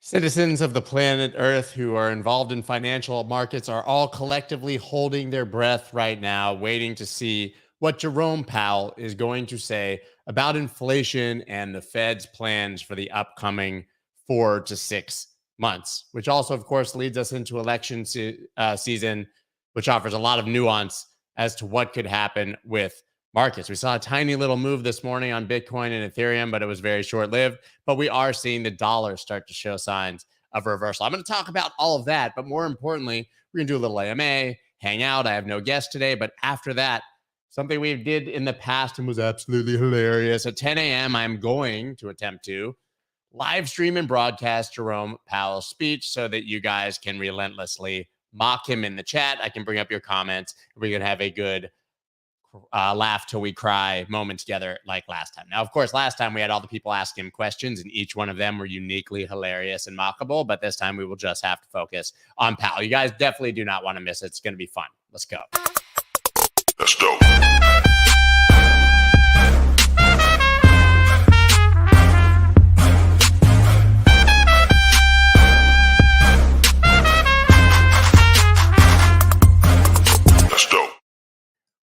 Citizens of the planet Earth who are involved in financial markets are all collectively holding their breath right now, waiting to see what Jerome Powell is going to say about inflation and the Fed's plans for the upcoming 4 to 6 months, which also, of course, leads us into election season, which offers a lot of nuance as to what could happen with markets. We saw a tiny little move this morning on Bitcoin and Ethereum, but it was very short lived. But we are seeing the dollar start to show signs of reversal. I'm going to talk about all of that, but more importantly, we're going to do a little AMA, hang out. I have no guest today, but after that, something we did in the past and was absolutely hilarious. At 10 a.m., I'm going to attempt to live stream and broadcast Jerome Powell's speech so that you guys can relentlessly mock him in the chat. I can bring up your comments. We can have a good laugh till we cry moment together like last time. Now, of course, last time we had all the people asking him questions and each one of them were uniquely hilarious and mockable, but this time we will just have to focus on Powell. You guys definitely do not want to miss it. It's going to be fun. Let's go. Let's go.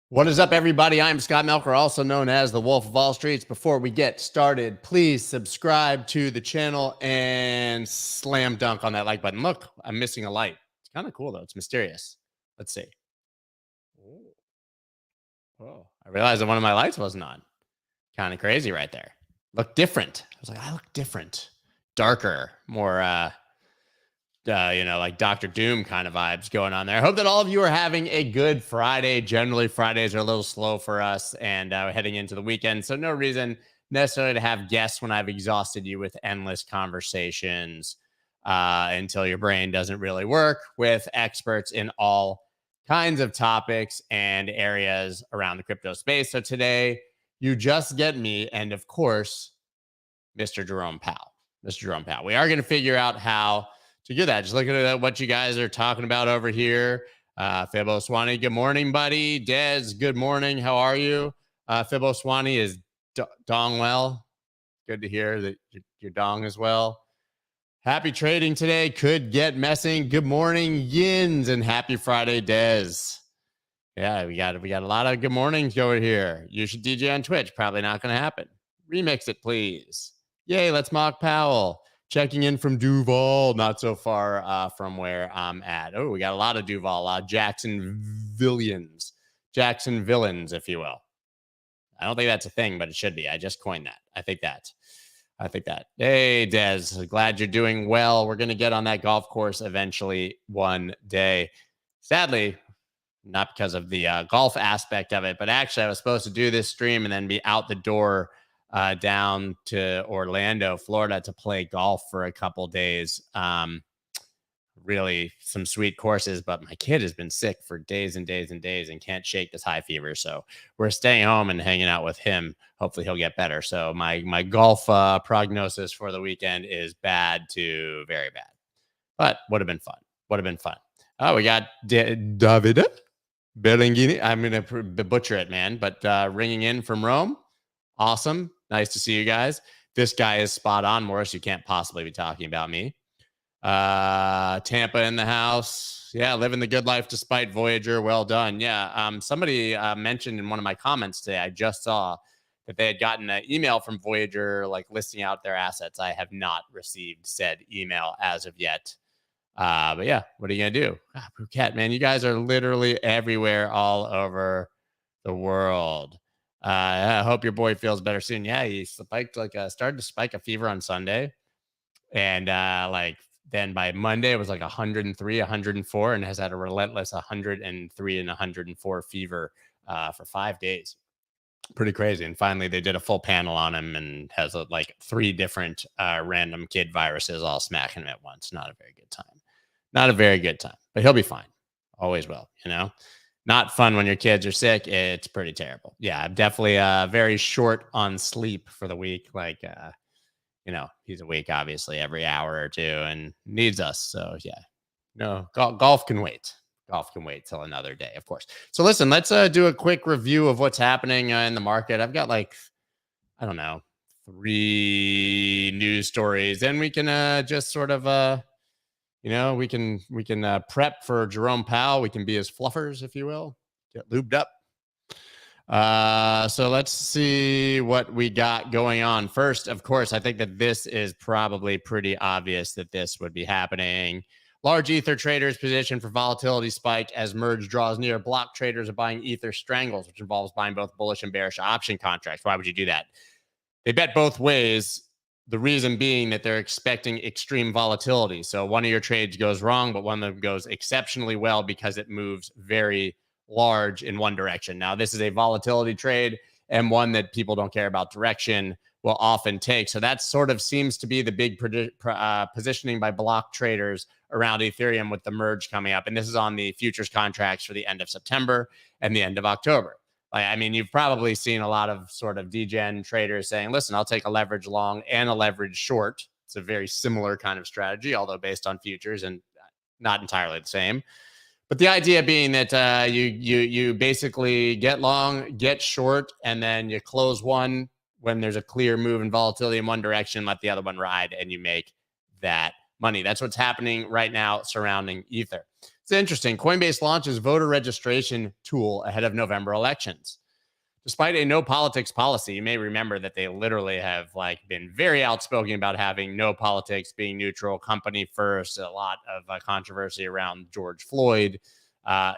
What is up, everybody? I'm Scott Melker, also known as the Wolf of All Streets. Before we get started, please subscribe to the channel and slam dunk on that like button. Look, I'm missing a light. It's kind of cool, though. It's mysterious. Let's see. Oh, I realized that one of my lights wasn't on. Kind of crazy right there. Look different. I was like, I look different. Darker, more like Dr. Doom kind of vibes going on there. I hope that all of you are having a good Friday. Generally, Fridays are a little slow for us and we're heading into the weekend. So no reason necessarily to have guests when I've exhausted you with endless conversations until your brain doesn't really work with experts in all kinds of topics and areas around the crypto space. So today, you just get me and, of course, Mr. Jerome Powell. Mr. Jerome Powell. We are going to figure out how to do that. Just looking at what you guys are talking about over here. Fibbo Swanee, good morning, buddy. Dez, good morning. How are you? Fibbo Swanee is dong well. Good to hear that you're dong as well. Happy trading today. Could get messing. Good morning, Yins, and happy Friday, Dez. Yeah, we got a lot of good mornings over here. You should DJ on Twitch. Probably not going to happen. Remix it, please. Yay, let's mock Powell. Checking in from Duval, not so far from where I'm at. Oh, we got a lot of Duval, a lot of Jacksonvillians, if you will. I don't think that's a thing, but it should be. I just coined that. I think that. Hey, Des, glad you're doing well. We're going to get on that golf course eventually one day. Sadly, not because of the golf aspect of it, but actually I was supposed to do this stream and then be out the door down to Orlando, Florida to play golf for a couple days. Really some sweet courses, but my kid has been sick for days and days and days and can't shake this high fever. So we're staying home and hanging out with him. Hopefully he'll get better. So my golf prognosis for the weekend is bad to very bad, but would have been fun. Oh, we got Davide Berlingini. I'm going to butcher it, man, but ringing in from Rome. Awesome. Nice to see you guys. This guy is spot on, Morris. You can't possibly be talking about me. Tampa in the house. Yeah, living the good life despite Voyager. Well done. Yeah. Somebody mentioned in one of my comments today, I just saw that they had gotten an email from Voyager, like listing out their assets. I have not received said email as of yet. But yeah, what are you going to do? Phuket, man, you guys are literally everywhere all over the world. I hope your boy feels better soon. Yeah, he spiked started to spike a fever on Sunday. And then by Monday, it was like 103, 104, and has had a relentless 103 and 104 fever for 5 days. Pretty crazy. And finally, they did a full panel on him and has 3 different random kid viruses all smacking him at once. Not a very good time. But he'll be fine. Always will, Not fun when your kids are sick. It's pretty terrible. Yeah, I'm definitely very short on sleep for the week. He's awake obviously every hour or two and needs us. So yeah, no, golf can wait. Golf can wait till another day, of course. So listen, let's do a quick review of what's happening in the market. I've got 3 news stories. Then we can just sort of we can prep for Jerome Powell. We can be his fluffers, if you will, get lubed up. So let's see what we got going on. First, of course, I think that this is probably pretty obvious that this would be happening. Large Ether traders position for volatility spike as merge draws near. Block traders are buying Ether strangles, which involves buying both bullish and bearish option contracts. Why would you do that? They bet both ways. The reason being that they're expecting extreme volatility. So one of your trades goes wrong, but one of them goes exceptionally well because it moves very large in one direction. Now, this is a volatility trade and one that people don't care about direction will often take. So that sort of seems to be the big positioning by block traders around Ethereum with the merge coming up. And this is on the futures contracts for the end of September and the end of October. I mean, you've probably seen a lot of sort of degen traders saying, listen, I'll take a leverage long and a leverage short. It's a very similar kind of strategy, although based on futures and not entirely the same. But the idea being that you basically get long, get short, and then you close one when there's a clear move in volatility in one direction, let the other one ride, and you make that money. That's what's happening right now surrounding Ether. It's interesting. Coinbase launches voter registration tool ahead of November elections. Despite a no politics policy, you may remember that they literally have been very outspoken about having no politics, being neutral, company first. A lot of controversy around George Floyd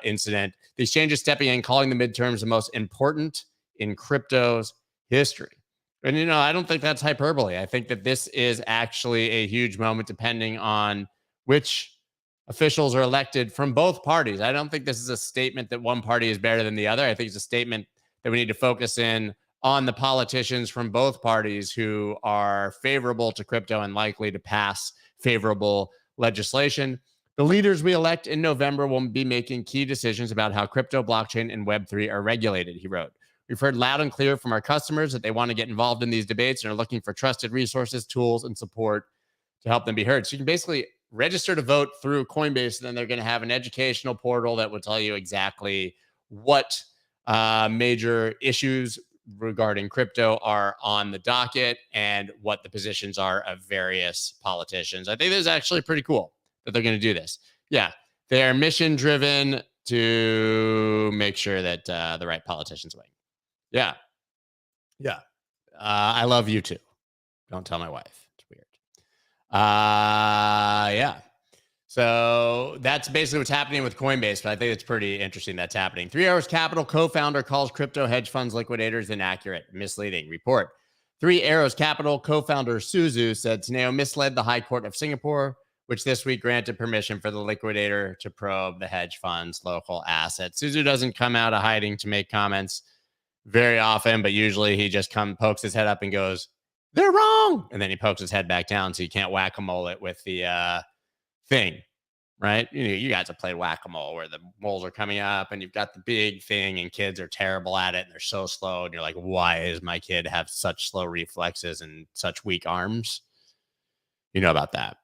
incident. The exchange is stepping in, calling the midterms the most important in crypto's history. And, I don't think that's hyperbole. I think that this is actually a huge moment, depending on which officials are elected from both parties. I don't think this is a statement that one party is better than the other. I think it's a statement that we need to focus in on the politicians from both parties who are favorable to crypto and likely to pass favorable legislation. The leaders we elect in November will be making key decisions about how crypto, blockchain, and Web3 are regulated, he wrote. We've heard loud and clear from our customers that they want to get involved in these debates and are looking for trusted resources, tools, and support to help them be heard. So you can basically register to vote through Coinbase, and then they're going to have an educational portal that will tell you exactly what major issues regarding crypto are on the docket and what the positions are of various politicians. I think this is actually pretty cool that they're going to do this. Yeah, they are mission driven to make sure that the right politicians win. Yeah. I love you too. Don't tell my wife. It's weird. Yeah. So that's basically what's happening with Coinbase, but I think it's pretty interesting that's happening. 3 Arrows Capital co-founder calls crypto hedge funds liquidators inaccurate, misleading. Report. 3 Arrows Capital co-founder Suzu said Teneo misled the High Court of Singapore, which this week granted permission for the liquidator to probe the hedge fund's local assets. Suzu doesn't come out of hiding to make comments very often, but usually he just pokes his head up and goes, they're wrong. And then he pokes his head back down so you can't whack-a-mole it with the thing, right? You guys have played whack-a-mole where the moles are coming up and you've got the big thing and kids are terrible at it and they're so slow. And you're like, why does my kid have such slow reflexes and such weak arms? You know about that.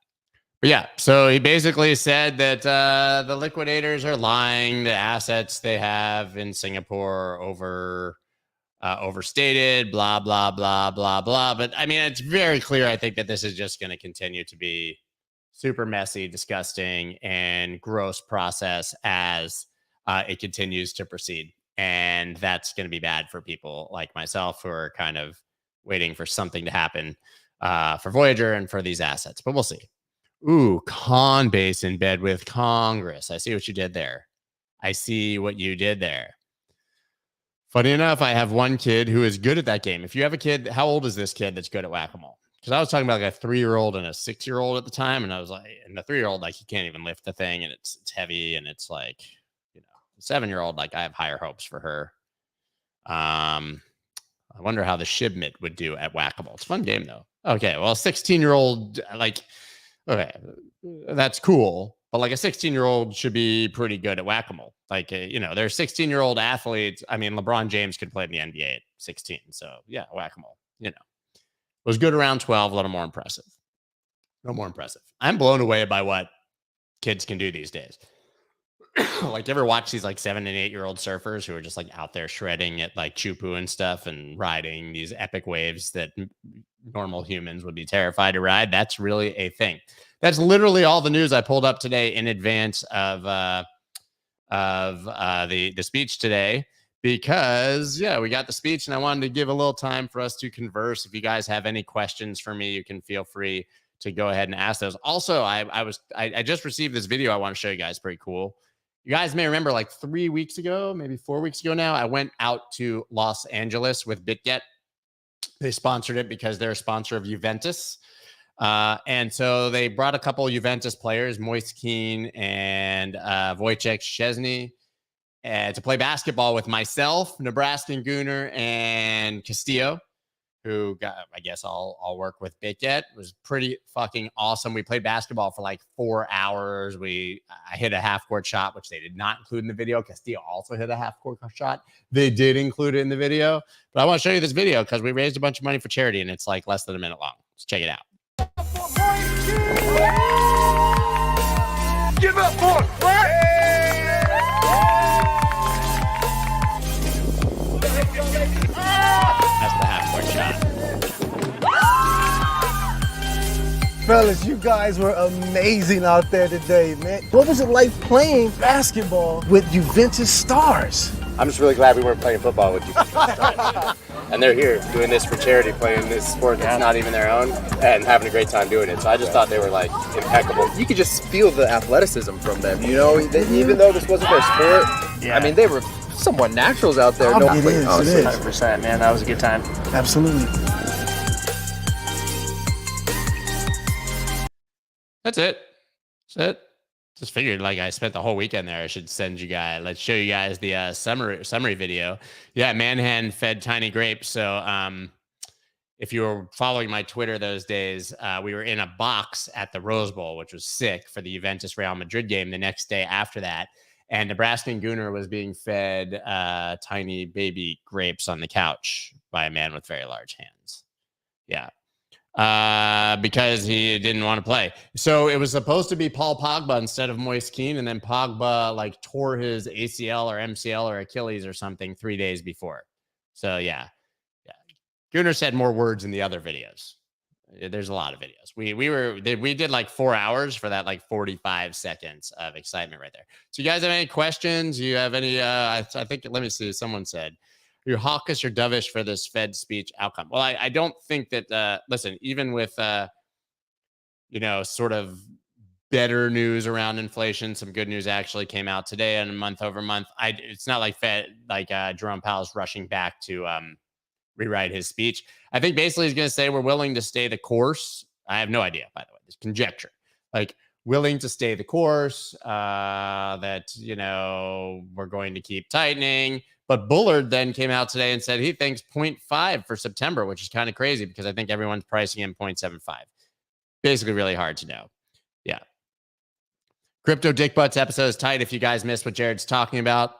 But yeah, so he basically said that the liquidators are lying. The assets they have in Singapore are overstated, blah, blah, blah, blah, blah. But I mean, it's very clear, I think, that this is just going to continue to be super messy, disgusting, and gross process as it continues to proceed. And that's going to be bad for people like myself who are kind of waiting for something to happen for Voyager and for these assets. But we'll see. Ooh, Coinbase in bed with Congress. I see what you did there. Funny enough, I have one kid who is good at that game. If you have a kid, how old is this kid that's good at whack-a-mole? Because I was talking about a 3-year-old and a 6-year-old at the time, and I was like, and the 3-year-old, he can't even lift the thing, and it's heavy, and it's the 7-year-old, I have higher hopes for her. I wonder how the Shibmit would do at whack-a-mole. It's a fun game though. Okay, well, 16-year-old, okay, that's cool. But a 16-year-old should be pretty good at whack-a-mole. They're 16-year-old athletes. I mean, LeBron James could play in the NBA at 16. So yeah, whack-a-mole, was good around 12, a little more impressive. No more impressive. I'm blown away by what kids can do these days. Like, you ever watch these like 7 and 8 year old surfers who are just like out there shredding at like Chupu and stuff and riding these epic waves that normal humans would be terrified to ride? That's really a thing. That's literally all the news I pulled up today in advance of the speech today, because yeah, we got the speech and I wanted to give a little time for us to converse. If you guys have any questions for me, you can feel free to go ahead and ask those. Also, I just received this video I want to show you guys. Pretty cool. You guys may remember like 3 weeks ago, maybe 4 weeks ago now, I went out to Los Angeles with BitGet. They sponsored it because they're a sponsor of Juventus. And so they brought a couple of Juventus players, Moise Kean and Wojciech Szczesny, to play basketball with myself, Nebraskan Gooner, and Castillo, who got, I guess I'll work with BitGet. It was pretty fucking awesome. We played basketball for like 4 hours. I hit a half court shot, which they did not include in the video. Castillo also hit a half court shot. They did include it in the video. But I want to show you this video because we raised a bunch of money for charity and it's like less than a minute long. Let's check it out. Give up for That's the half court shot. Fellas, you guys were amazing out there today, man. What was it like playing basketball with Juventus stars? I'm just really glad we weren't playing football with you. And they're here doing this for charity, playing this sport that's not even their own, and having a great time doing it. So I just thought they were like impeccable. You could just feel the athleticism from them, you know, even though this wasn't their sport. I mean, they were somewhat naturals out there. Oh, it is. 100%, man. That was a good time. Absolutely. That's it. That's it. Just figured like I spent the whole weekend there. I should send you guys, let's show you guys the summary video. Yeah, Manhattan fed tiny grapes. So if you were following my Twitter those days, we were in a box at the Rose Bowl, which was sick, for the Juventus Real Madrid game the next day after that. And Nebraskan Gooner was being fed tiny baby grapes on the couch by a man with very large hands. Yeah. Because he didn't want to play. So it was supposed to be Paul Pogba instead of Moise Kean, and then Pogba like tore his ACL or MCL or Achilles or something 3 days before. So yeah. Gooner said more words in the other videos. There's a lot of videos. We did like 4 hours for that like 45 seconds of excitement right there. So you guys have any questions? You have any? I think, let me see. Someone said, you're hawkish or dovish for this Fed speech outcome. Well, I don't think that, listen, even with, sort of better news around inflation, some good news actually came out today and month over month. It's not like Jerome Powell's rushing back to rewrite his speech. I think basically he's going to say we're willing to stay the course. I have no idea, by the way. It's conjecture. Like, willing to stay the course, that, we're going to keep tightening. But Bullard then came out today and said he thinks 0.5 for September, which is kind of crazy because I think everyone's pricing in 0.75. Basically really hard to know. Yeah. Crypto Dick Butts episode is tight. If you guys missed what Jared's talking about,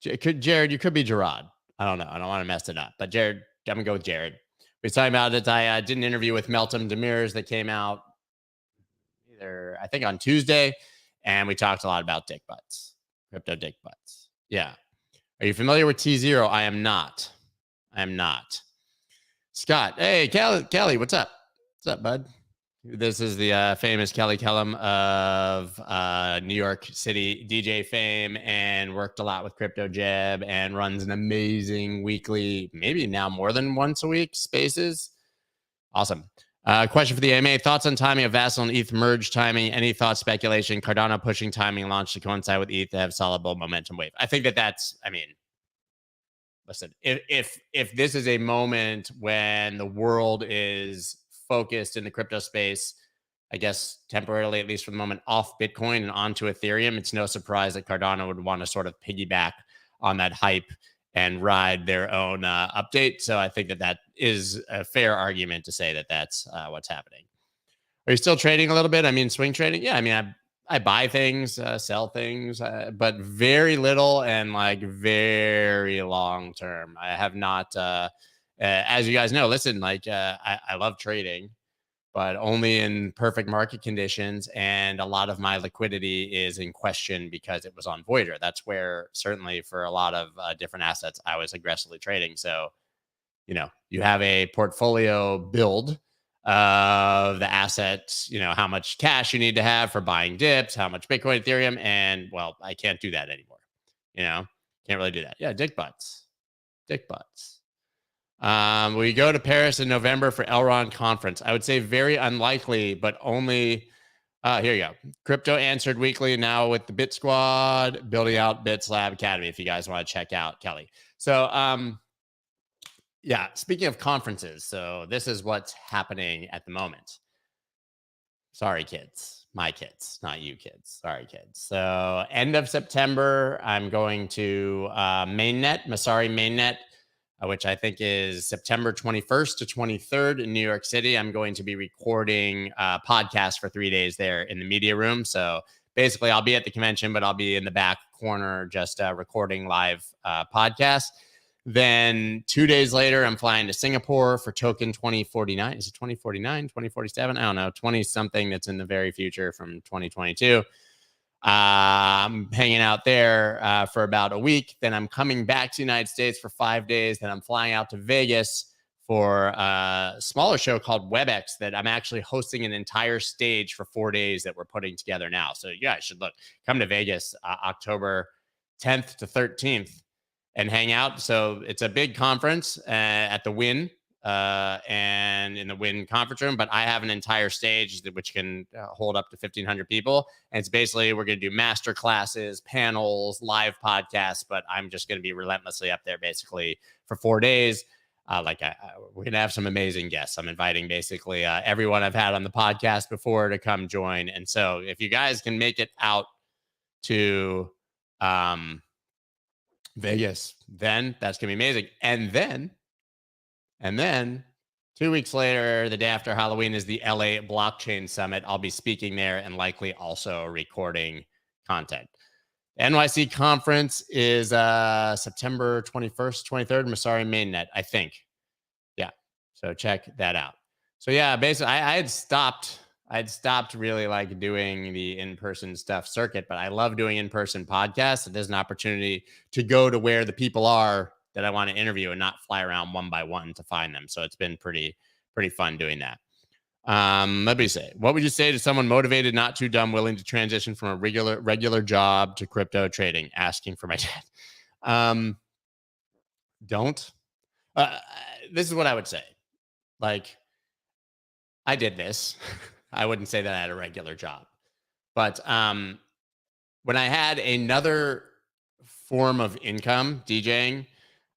Jared, you could be Gerard. I don't know. I don't want to mess it up. But Jared, I'm going to go with Jared. We were talking about it. I did an interview with Meltem Demirs that came out I think on Tuesday, and we talked a lot about dick butts, crypto dick butts. Yeah. Are you familiar with T0? I am not. Scott, hey, Kelly, what's up? What's up, bud? This is the famous Kelly Kellum of New York City DJ fame, and worked a lot with Crypto Jeb, and runs an amazing weekly, maybe now more than once a week, spaces. Awesome. Question for the AMA. Thoughts on timing of Vassal and ETH merge timing? Any thoughts, speculation? Cardano pushing timing launch to coincide with ETH to have solid bull momentum wave. I think that's, listen, if this is a moment when the world is focused in the crypto space, I guess temporarily, at least for the moment, off Bitcoin and onto Ethereum, it's no surprise that Cardano would want to sort of piggyback on that hype and ride their own update. So I think that is a fair argument to say that that's what's happening. Are you still trading a little bit? Swing trading? Yeah, I buy things, sell things, but very little and like very long term. I have not, as you guys know, listen, I love trading. but only in perfect market conditions. And a lot of my liquidity is in question because it was on Voyager. That's where certainly for a lot of different assets, I was aggressively trading. So, you have a portfolio build of the assets, how much cash you need to have for buying dips, how much Bitcoin, Ethereum, and well, I can't do that anymore. Can't really do that. Yeah, dick butts. We go to Paris in November for Elrond conference. I would say very unlikely, but only here you go. Crypto Answered Weekly now with the Bit Squad, building out Bits Lab Academy if you guys want to check out Kelly. So yeah, speaking of conferences, so this is what's happening at the moment. Sorry, kids. My kids, not you kids. Sorry, kids. So end of September, I'm going to Mainnet, Masari Mainnet, which I think is September 21st to 23rd in New York City. I'm going to be recording a podcast for 3 days there in the media room. So basically, I'll be at the convention, but I'll be in the back corner just recording live podcasts. Then 2 days later, I'm flying to Singapore for Token 2049. Is it 2049, 2047? I don't know, 20 something that's in the very future from 2022. I'm hanging out there for about a week. Then I'm coming back to the United States for 5 days. Then I'm flying out to Vegas for a smaller show called WebEx that I'm actually hosting an entire stage for 4 days that we're putting together now. So you guys should come to Vegas October 10th to 13th. And hang out. So it's a big conference at the Wynn and in the Wynn conference room. But I have an entire stage which can hold up to 1,500 people. And it's basically we're going to do master classes, panels, live podcasts. But I'm just going to be relentlessly up there basically for 4 days. We're going to have some amazing guests. I'm inviting basically everyone I've had on the podcast before to come join. And so if you guys can make it out to Vegas, then that's gonna be amazing. And then 2 weeks later, the day after Halloween, is the LA Blockchain Summit. I'll be speaking there and likely also recording content. NYC conference is September 21st, 23rd, Masari Mainnet, I think. Yeah, so check that out. So yeah, basically, I had stopped really doing the in-person stuff circuit, but I love doing in-person podcasts. There's an opportunity to go to where the people are that I want to interview and not fly around one by one to find them. So it's been pretty fun doing that. Let me say, what would you say to someone motivated, not too dumb, willing to transition from a regular job to crypto trading? Asking for my dad. Don't. This is what I would say. I did this. I wouldn't say that I had a regular job, but when I had another form of income, DJing,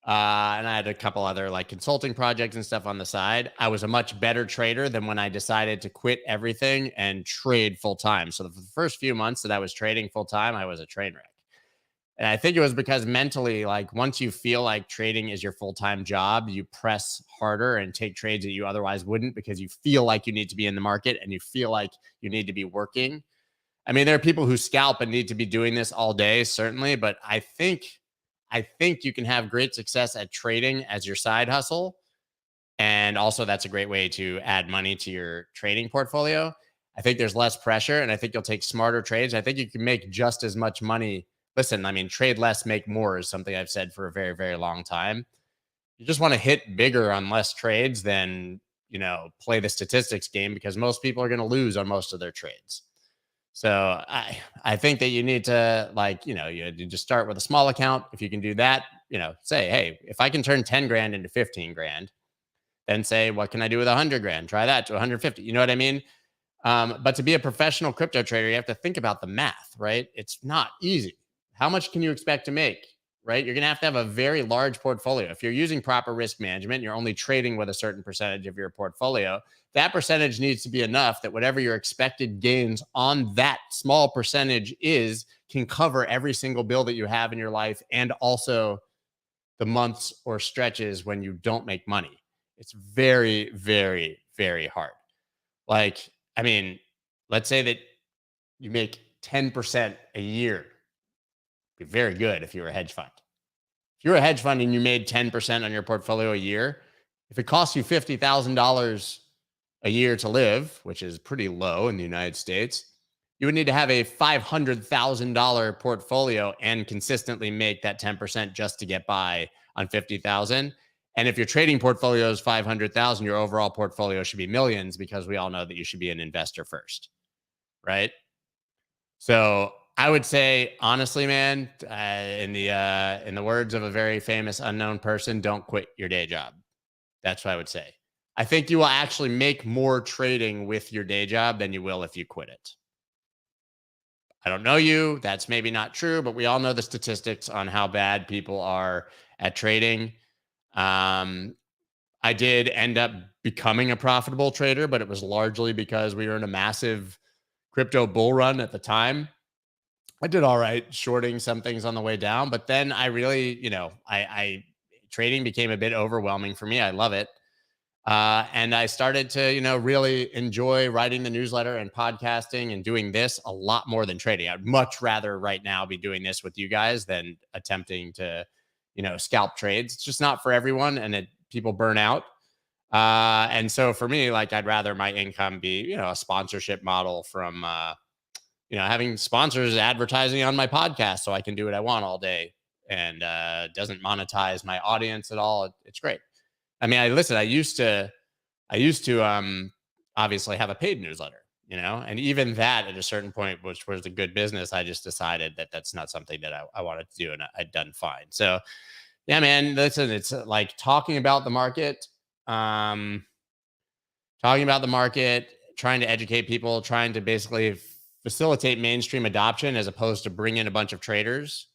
and I had a couple other consulting projects and stuff on the side, I was a much better trader than when I decided to quit everything and trade full time. So the first few months that I was trading full time, I was a train wreck. And I think it was because mentally, once you feel like trading is your full-time job, you press harder and take trades that you otherwise wouldn't because you feel like you need to be in the market and you feel like you need to be working. I mean, there are people who scalp and need to be doing this all day, certainly, but I think you can have great success at trading as your side hustle. And also that's a great way to add money to your trading portfolio. I think there's less pressure and I think you'll take smarter trades. I think you can make just as much money. Listen, I mean, trade less, make more is something I've said for a very, very long time. You just want to hit bigger on less trades than, play the statistics game because most people are going to lose on most of their trades. So I think that you need to you just start with a small account. If you can do that, say, hey, if I can turn 10 grand into 15 grand, then say, what can I do with 100 grand? Try that to 150. You know what I mean? But to be a professional crypto trader, you have to think about the math, right? It's not easy. How much can you expect to make, right? You're going to have a very large portfolio. If you're using proper risk management, you're only trading with a certain percentage of your portfolio. That percentage needs to be enough that whatever your expected gains on that small percentage can cover every single bill that you have in your life and also the months or stretches when you don't make money. It's very, very, very hard. Let's say that you make 10% a year. Be very good if you're a hedge fund. If you're a hedge fund and you made 10% on your portfolio a year, if it costs you $50,000 a year to live, which is pretty low in the United States, you would need to have a $500,000 portfolio and consistently make that 10% just to get by on 50,000. And if your trading portfolio is 500,000, your overall portfolio should be millions, because we all know that you should be an investor first, right? So I would say, honestly, man, in the words of a very famous unknown person, don't quit your day job. That's what I would say. I think you will actually make more trading with your day job than you will if you quit it. I don't know you. That's maybe not true, but we all know the statistics on how bad people are at trading. I did end up becoming a profitable trader, but it was largely because we were in a massive crypto bull run at the time. I did all right shorting some things on the way down, but then I really, I trading became a bit overwhelming for me. I love it. And I started to, really enjoy writing the newsletter and podcasting and doing this a lot more than trading. I'd much rather right now be doing this with you guys than attempting to, scalp trades. It's just not for everyone, and people burn out. And so for me, like, I'd rather my income be, a sponsorship model from, having sponsors advertising on my podcast so I can do what I want all day, and doesn't monetize my audience at all. It's great. I mean, I used to obviously have a paid newsletter, and even that at a certain point, which was a good business, I just decided that that's not something that I wanted to do, and I'd done fine. So yeah, man, listen, it's like talking about the market, trying to educate people, trying to basically facilitate mainstream adoption as opposed to bring in a bunch of traders.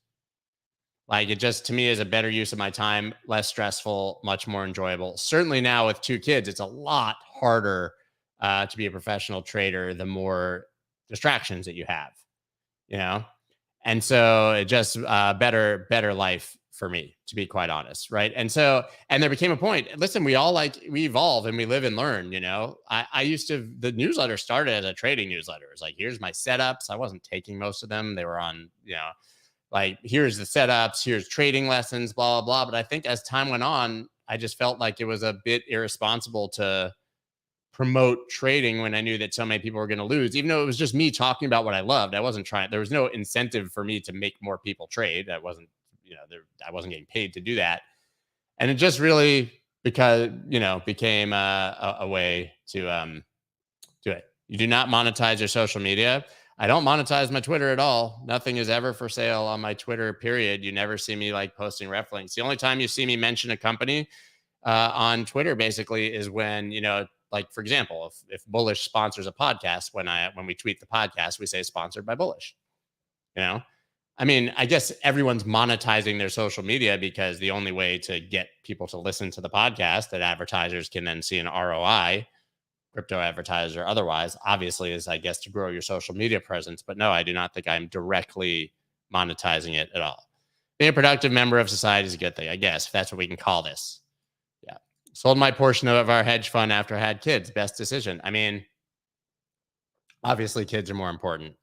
Like, it just, to me, is a better use of my time, less stressful, much more enjoyable. Certainly now with 2 kids, it's a lot harder to be a professional trader the more distractions that you have, And so it just better life for me, to be quite honest, right? And there became a point. Listen, we all we evolve and we live and learn, the newsletter started as a trading newsletter. It's like, here's my setups. I wasn't taking most of them. They were on, like, here's the setups, here's trading lessons, blah, blah, blah. But I think as time went on, I just felt like it was a bit irresponsible to promote trading when I knew that so many people were going to lose, even though it was just me talking about what I loved. I wasn't trying, there was no incentive for me to make more people trade. I wasn't getting paid to do that. And it just really, became a way to do it. You do not monetize your social media. I don't monetize my Twitter at all. Nothing is ever for sale on my Twitter, period. You never see me posting ref links. The only time you see me mention a company on Twitter basically is when, for example, if Bullish sponsors a podcast, when we tweet the podcast, we say sponsored by Bullish. I mean, I guess everyone's monetizing their social media because the only way to get people to listen to the podcast that advertisers can then see an ROI, crypto advertisers or otherwise, obviously, is, I guess, to grow your social media presence. But no, I do not think I'm directly monetizing it at all. Being a productive member of society is a good thing, I guess, if that's what we can call this. Yeah. Sold my portion of our hedge fund after I had kids. Best decision. I mean, obviously, kids are more important,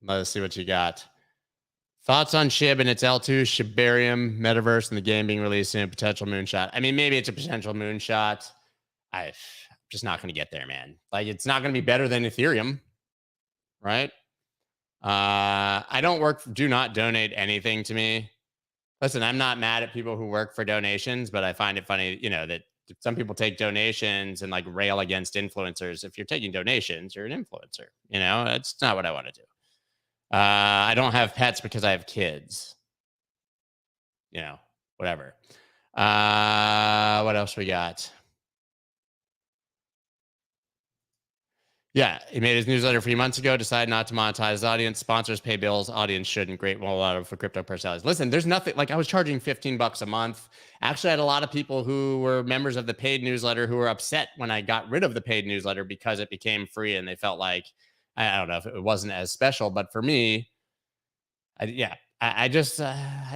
Let's see what you got. Thoughts on SHIB and its L2, Shibarium, metaverse, and the game being released in a potential moonshot. I mean, maybe it's a potential moonshot. I'm just not going to get there, man. Like, it's not going to be better than Ethereum, right? Do not donate anything to me. Listen, I'm not mad at people who work for donations, but I find it funny, that some people take donations and rail against influencers. If you're taking donations, you're an influencer. That's not what I want to do. I don't have pets because I have kids. Whatever. What else we got? Yeah, he made his newsletter a few months ago, decided not to monetize his audience. Sponsors pay bills, audience shouldn't. Great rollout for crypto personalities. Listen, there's nothing, I was charging $15 a month. Actually, I had a lot of people who were members of the paid newsletter who were upset when I got rid of the paid newsletter because it became free, and they felt like, I don't know if it wasn't as special, but for me, I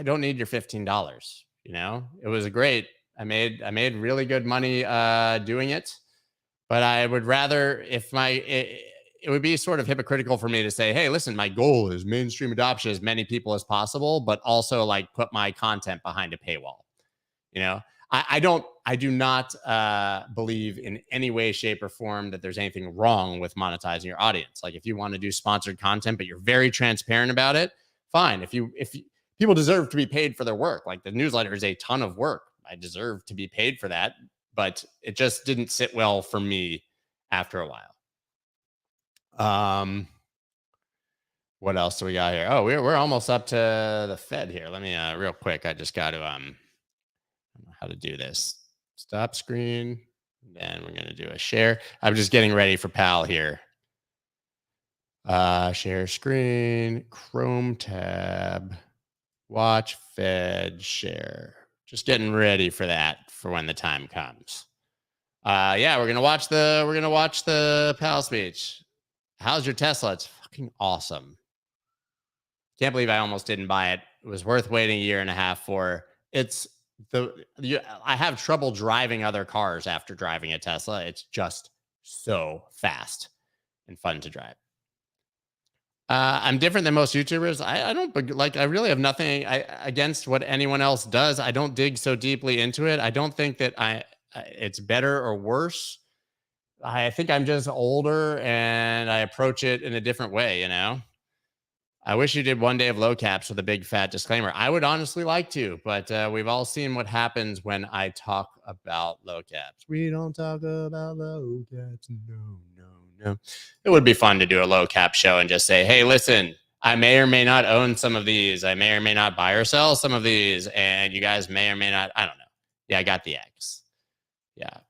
don't need your $15. It was great. I made really good money doing it, but I would rather, it would be sort of hypocritical for me to say, hey, listen, my goal is mainstream adoption, as many people as possible, but also put my content behind a paywall. I do not believe in any way, shape, or form that there's anything wrong with monetizing your audience. Like if you want to do sponsored content, but you're very transparent about it, fine. If people deserve to be paid for their work, like the newsletter is a ton of work. I deserve to be paid for that, but it just didn't sit well for me after a while. What else do we got here? Oh, we're almost up to the Fed here. Let me real quick. I just got to I don't know how to do this. Stop screen. Then we're gonna do a share. I'm just getting ready for Powell here. Share screen, Chrome tab, watch Fed share. Just getting ready for that for when the time comes. Yeah, we're gonna watch the Powell speech. How's your Tesla? It's fucking awesome. Can't believe I almost didn't buy it. It was worth waiting a year and a half for. I have trouble driving other cars after driving a Tesla. It's just so fast and fun to drive. I'm different than most YouTubers. I don't like. I really have nothing against what anyone else does. I don't dig so deeply into it. I don't think that it's better or worse. I think I'm just older and I approach it in a different way. You know. I wish you did one day of low caps with a big fat disclaimer. I would honestly like to, but we've all seen what happens when I talk about low caps. We don't talk about low caps. No. It would be fun to do a low cap show and just say, hey, listen, I may or may not own some of these. I may or may not buy or sell some of these. And you guys may or may not. I don't know. Yeah, I got the X. Yeah. Do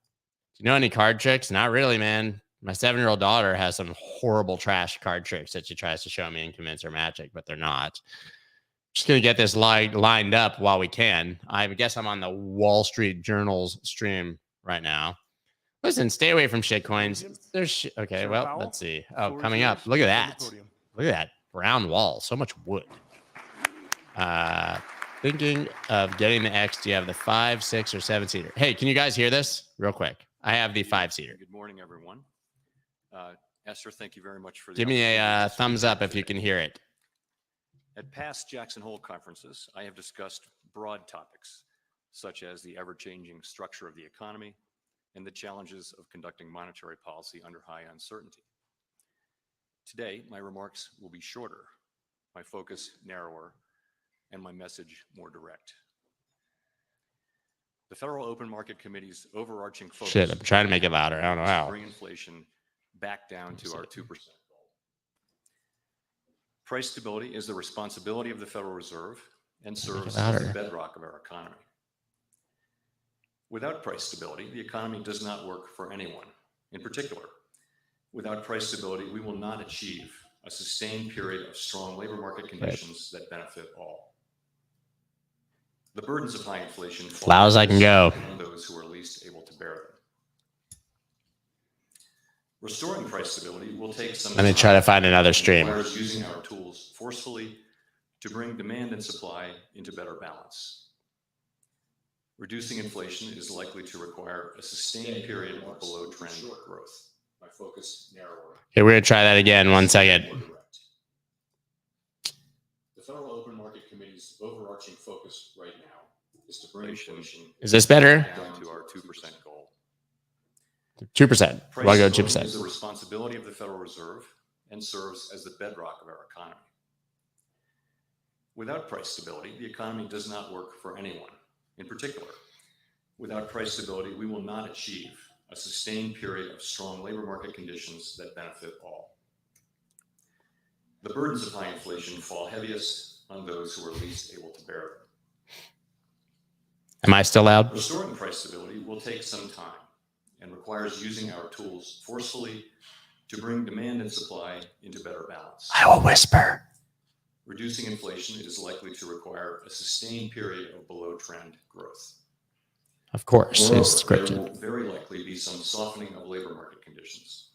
you know any card tricks? Not really, man. My 7-year-old daughter has some horrible trash card tricks that she tries to show me and convince her magic, but they're not. Just going to get this lined up while we can. I guess I'm on the Wall Street Journal's stream right now. Listen, stay away from shitcoins. There's okay, well, let's see. Oh, coming up. Look at that. Look at that brown wall. So much wood. Thinking of getting the X. Do you have the 5, 6, or 7-seater? Hey, can you guys hear this real quick? I have the 5-seater. Good morning, everyone. Esther, thank you very much for the Give me a thumbs up if you can hear it. At past Jackson Hole conferences, I have discussed broad topics, such as the ever-changing structure of the economy and the challenges of conducting monetary policy under high uncertainty. Today, my remarks will be shorter, my focus narrower, and my message more direct. The Federal Open Market Committee's overarching focus— Shit, I'm trying to make it louder. I don't know how. Bring inflation back down to our 2% goal. Price stability is the responsibility of the Federal Reserve and serves as the bedrock of our economy. Without price stability, the economy does not work for anyone. In particular, without price stability, we will not achieve a sustained period of strong labor market conditions that benefit all. The burdens of high inflation fall loud as I can go on those who are least able to bear them. Restoring price stability will take some time. Let me try to find another stream. Requires using our tools forcefully to bring demand and supply into better balance. Reducing inflation is likely to require a sustained period of below-trend growth. My focus narrower. Okay, we're gonna try that again. 1 second. The Federal Open Market Committee's overarching focus right now is to bring inflation— Is this better? down to our 2% goal. 2%. Why go 2%? Is the responsibility of the Federal Reserve and serves as the bedrock of our economy. Without price stability, the economy does not work for anyone. In particular, without price stability, we will not achieve a sustained period of strong labor market conditions that benefit all. The burdens of high inflation fall heaviest on those who are least able to bear them. Am I still loud? Restoring price stability will take some time and requires using our tools forcefully to bring demand and supply into better balance. I will whisper. Reducing inflation is likely to require a sustained period of below-trend growth. Of course, it's There scripted. will very likely be some softening of labor market conditions.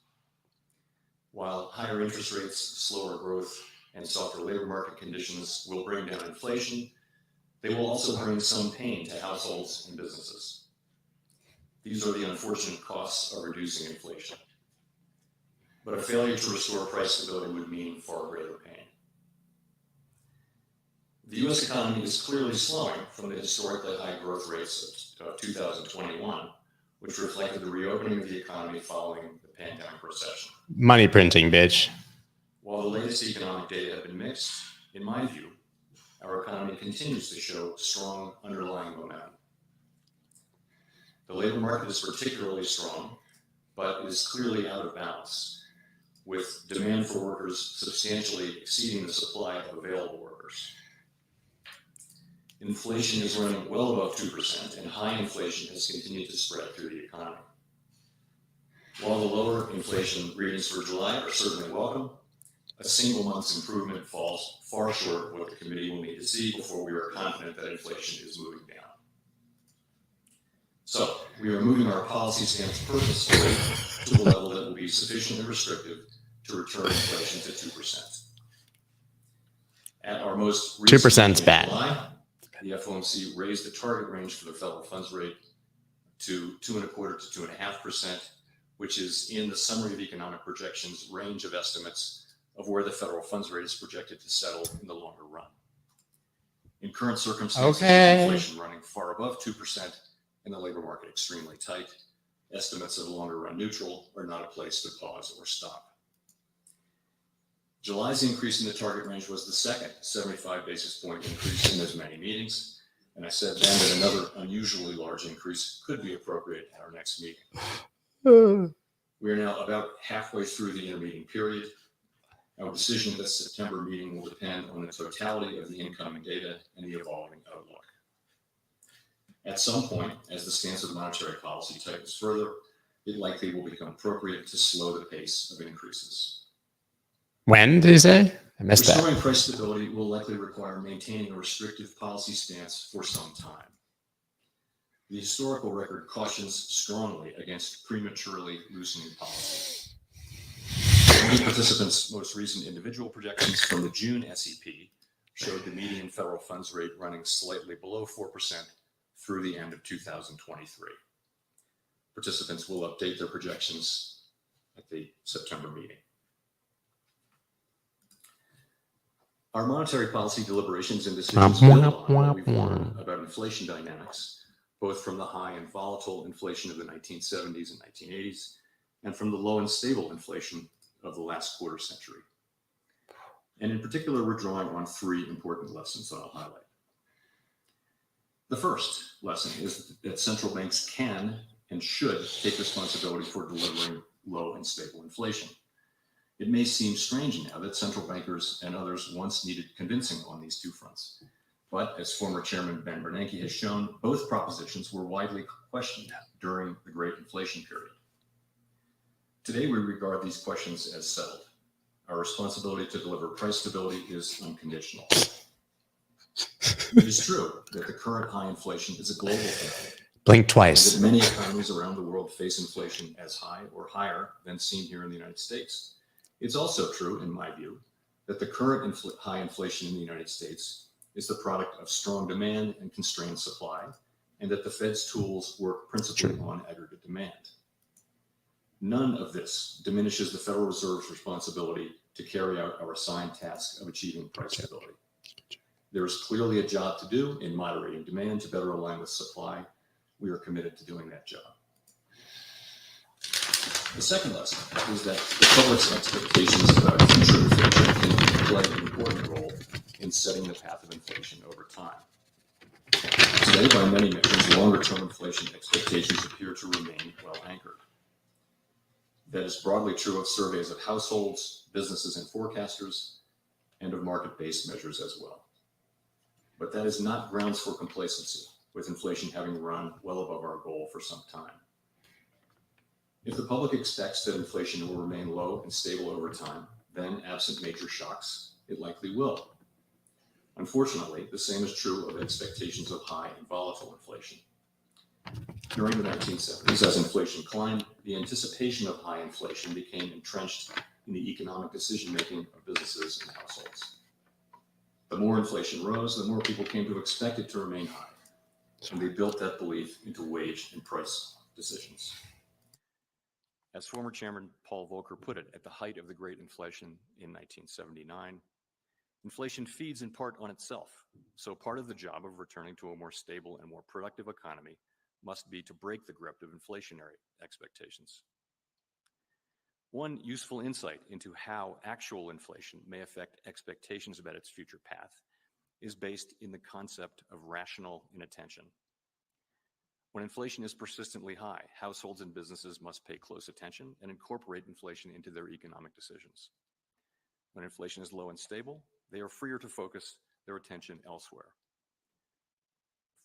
While higher interest rates, slower growth, and softer labor market conditions will bring down inflation, they will also bring some pain to households and businesses. These are the unfortunate costs of reducing inflation. But a failure to restore price stability would mean far greater pain. The U.S. economy is clearly slowing from the historically high growth rates of 2021, which reflected the reopening of the economy following the pandemic recession. Money printing, bitch. While the latest economic data have been mixed, in my view, our economy continues to show strong underlying momentum. The labor market is particularly strong, but it is clearly out of balance, with demand for workers substantially exceeding the supply of available workers. Inflation is running well above 2%, and high inflation has continued to spread through the economy. While the lower inflation readings for July are certainly welcome, a single month's improvement falls far short of what the committee will need to see before we are confident that inflation is moving down. So, we are moving our policy stance purposefully to a level that will be sufficiently restrictive to return inflation to 2%. At our most recent 2% is bad. July, the FOMC raised the target range for the federal funds rate to 2.25% to 2.5%, which is in the summary of economic projections range of estimates of where the federal funds rate is projected to settle in the longer run. In current circumstances, with inflation running far above 2% and the labor market extremely tight, estimates of longer run neutral are not a place to pause or stop. July's increase in the target range was the second 75 basis point increase in as many meetings, and I said then that another unusually large increase could be appropriate at our next meeting. We are now about halfway through the intermeeting period. Our decision at the September meeting will depend on the totality of the incoming data and the evolving outlook. At some point, as the stance of monetary policy tightens further, it likely will become appropriate to slow the pace of increases. When did he say? I missed that. Restoring price stability will likely require maintaining a restrictive policy stance for some time. The historical record cautions strongly against prematurely loosening policy. Many participants' most recent individual projections from the June SEP showed the median federal funds rate running slightly below 4% through the end of 2023. Participants will update their projections at the September meeting. Our monetary policy deliberations and decisions build on what we've learned about inflation dynamics, both from the high and volatile inflation of the 1970s and 1980s, and from the low and stable inflation of the last quarter century. And in particular, we're drawing on three important lessons that I'll highlight. The first lesson is that central banks can and should take responsibility for delivering low and stable inflation. It may seem strange now that central bankers and others once needed convincing on these two fronts. But as former Chairman Ben Bernanke has shown, both propositions were widely questioned during the Great Inflation period. Today, we regard these questions as settled. Our responsibility to deliver price stability is unconditional. It is true that the current high inflation is a global phenomenon. Blink twice. That many economies around the world face inflation as high or higher than seen here in the United States. It's also true, in my view, that the current high inflation in the United States is the product of strong demand and constrained supply, and that the Fed's tools work principally on aggregate demand. None of this diminishes the Federal Reserve's responsibility to carry out our assigned task of achieving price stability. There is clearly a job to do in moderating demand to better align with supply. We are committed to doing that job. The second lesson is that the public's expectations about future inflation can play an important role in setting the path of inflation over time. Today, by many measures, longer-term inflation expectations appear to remain well anchored. That is broadly true of surveys of households, businesses, and forecasters, and of market-based measures as well. But that is not grounds for complacency, with inflation having run well above our goal for some time. If the public expects that inflation will remain low and stable over time, then, absent major shocks, it likely will. Unfortunately, the same is true of expectations of high and volatile inflation. During the 1970s, as inflation climbed, the anticipation of high inflation became entrenched in the economic decision-making of businesses and households. The more inflation rose, the more people came to expect it to remain high, and they built that belief into wage and price decisions. As former Chairman Paul Volcker put it at the height of the Great Inflation in 1979, Inflation feeds in part on itself, so part of the job of returning to a more stable and more productive economy must be to break the grip of inflationary expectations. One useful insight into how actual inflation may affect expectations about its future path is based in the concept of rational inattention. When inflation is persistently high, households and businesses must pay close attention and incorporate inflation into their economic decisions. When inflation is low and stable, they are freer to focus their attention elsewhere.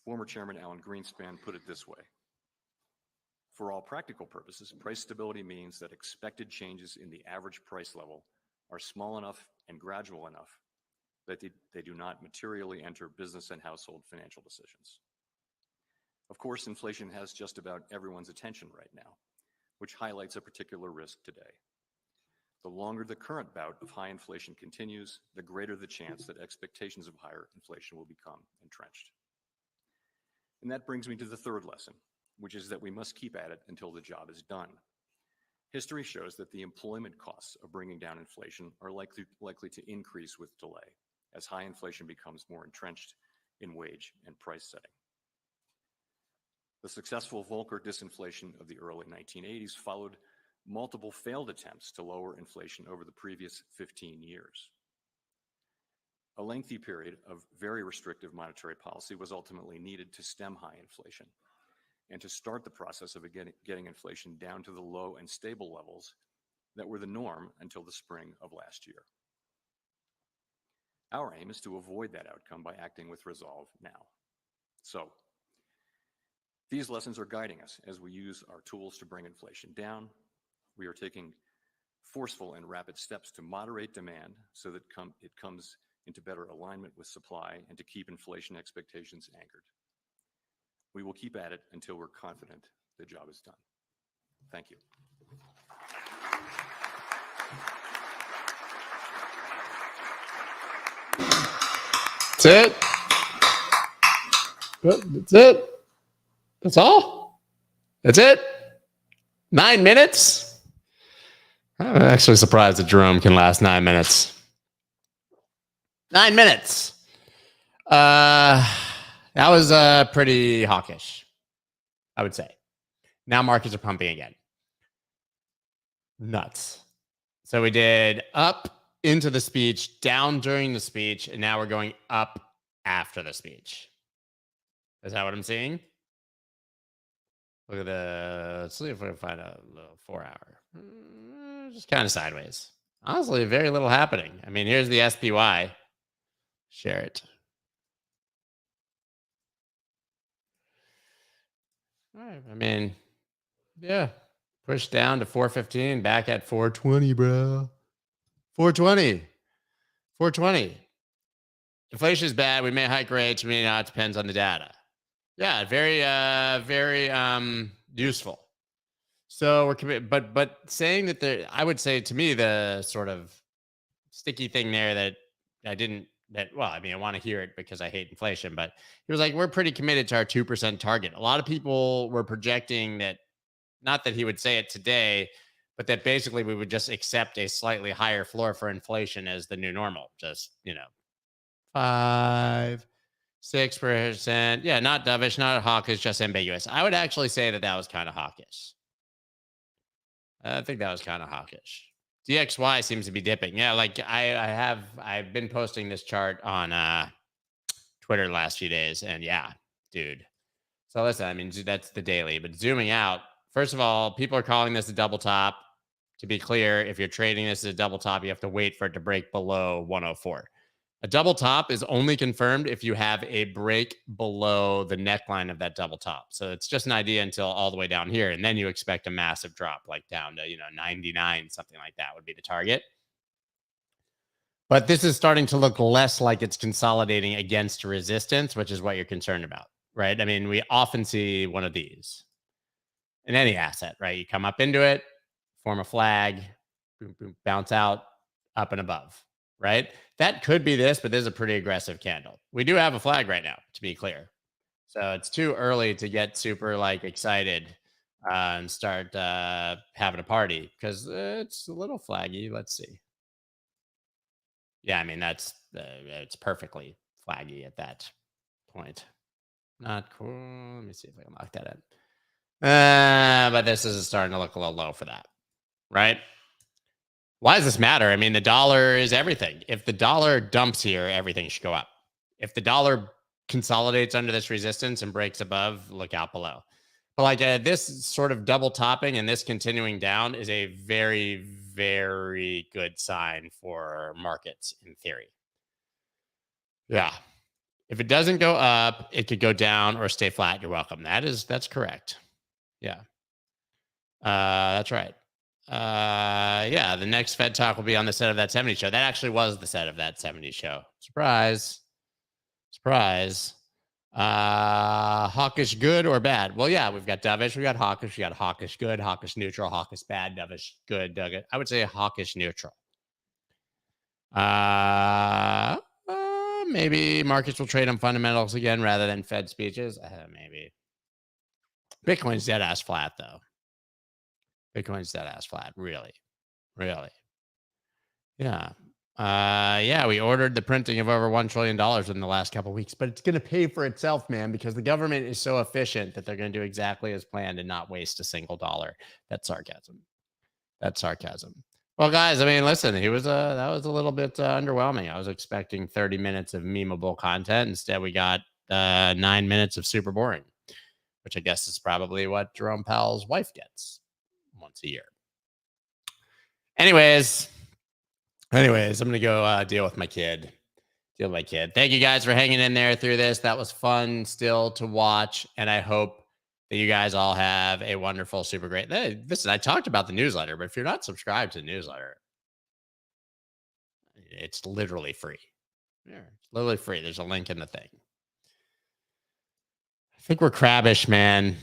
Former Chairman Alan Greenspan put it this way: for all practical purposes, price stability means that expected changes in the average price level are small enough and gradual enough that they do not materially enter business and household financial decisions. Of course, inflation has just about everyone's attention right now, which highlights a particular risk today. The longer the current bout of high inflation continues, the greater the chance that expectations of higher inflation will become entrenched. And that brings me to the third lesson, which is that we must keep at it until the job is done. History shows that the employment costs of bringing down inflation are likely to increase with delay as high inflation becomes more entrenched in wage and price setting. The successful Volcker disinflation of the early 1980s followed multiple failed attempts to lower inflation over the previous 15 years. A lengthy period of very restrictive monetary policy was ultimately needed to stem high inflation and to start the process of getting inflation down to the low and stable levels that were the norm until the spring of last year. Our aim is to avoid that outcome by acting with resolve now. So, these lessons are guiding us as we use our tools to bring inflation down. We are taking forceful and rapid steps to moderate demand so that it comes into better alignment with supply and to keep inflation expectations anchored. We will keep at it until we're confident the job is done. Thank you. That's it. That's it. That's all. That's it. 9 minutes. I'm actually surprised that Jerome can last 9 minutes. 9 minutes. That was pretty hawkish, I would say. Now markets are pumping again. Nuts. So we did up into the speech, down during the speech, and now we're going up after the speech. Is that what I'm seeing? Look at the, let's see if we can find a little 4 hour. Just kind of sideways. Honestly, very little happening. I mean, here's the SPY. Share it. All right. I mean, yeah. Push down to 415, back at 420, bro. 420. 420. Inflation is bad. We may hike rates. We may not. Depends on the data. Yeah, very useful. So we're committed, but saying that there, I would say to me the sort of sticky thing there that I want to hear it because I hate inflation, but he was like, we're pretty committed to our 2% target. A lot of people were projecting that, not that he would say it today, but that basically we would just accept a slightly higher floor for inflation as the new normal. Just, 5, 6%. Yeah, not dovish, not hawkish, just ambiguous. I would actually say that was kind of hawkish. I think that was kind of hawkish. DXY seems to be dipping. Yeah, like I've been posting this chart on Twitter the last few days, and yeah, dude. So listen, I mean, that's the daily, but zooming out, first of all, people are calling this a double top. To be clear, if you're trading this as a double top, you have to wait for it to break below 104. A double top is only confirmed if you have a break below the neckline of that double top. So it's just an idea until all the way down here. And then you expect a massive drop, like down to, 99, something like that would be the target. But this is starting to look less like it's consolidating against resistance, which is what you're concerned about, right? I mean, we often see one of these in any asset, right? You come up into it, form a flag, boom, boom, bounce out, up and above. Right? That could be this, but this is a pretty aggressive candle. We do have a flag right now, to be clear. So it's too early to get super excited and start having a party because it's a little flaggy. Let's see. Yeah, I mean, that's it's perfectly flaggy at that point. Not cool. Let me see if I can lock that in. But this is starting to look a little low for that, right? Why does this matter? I mean, the dollar is everything. If the dollar dumps here, everything should go up. If the dollar consolidates under this resistance and breaks above, look out below. But like this sort of double topping and this continuing down is a very, very good sign for markets in theory. Yeah. If it doesn't go up, it could go down or stay flat. You're welcome. That's correct. Yeah. That's right. Yeah, the next Fed talk will be on the set of that 70 show. That actually was the set of that 70 show. Surprise. Hawkish good or bad? Well, yeah, we've got dovish, we got hawkish good, hawkish neutral, hawkish bad, dovish good, I would say hawkish neutral. Maybe markets will trade on fundamentals again rather than Fed speeches. Maybe. Bitcoin's dead ass flat though. Bitcoin's dead ass flat. Really. Yeah. Yeah, we ordered the printing of over $1 trillion in the last couple of weeks, but it's going to pay for itself, man, because the government is so efficient that they're going to do exactly as planned and not waste a single dollar. That's sarcasm. Well, guys, I mean, listen, that was a little bit underwhelming. I was expecting 30 minutes of memeable content. Instead, we got 9 minutes of super boring, which I guess is probably what Jerome Powell's wife gets once a year. Anyways, I'm going to go deal with my kid. Thank you guys for hanging in there through this. That was fun still to watch. And I hope that you guys all have a wonderful, super great. Listen, I talked about the newsletter, but if you're not subscribed to the newsletter, it's literally free. Yeah, it's literally free. There's a link in the thing. I think we're crabbish, man.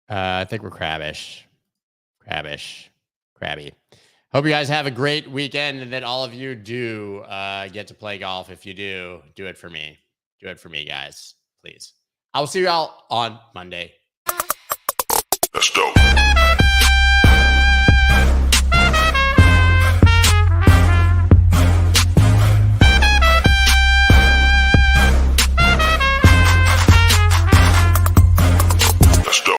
I think we're crabby. Hope you guys have a great weekend and that all of you do get to play golf. If you do it for me. Do it for me, guys, please. I will see you all on Monday. That's dope.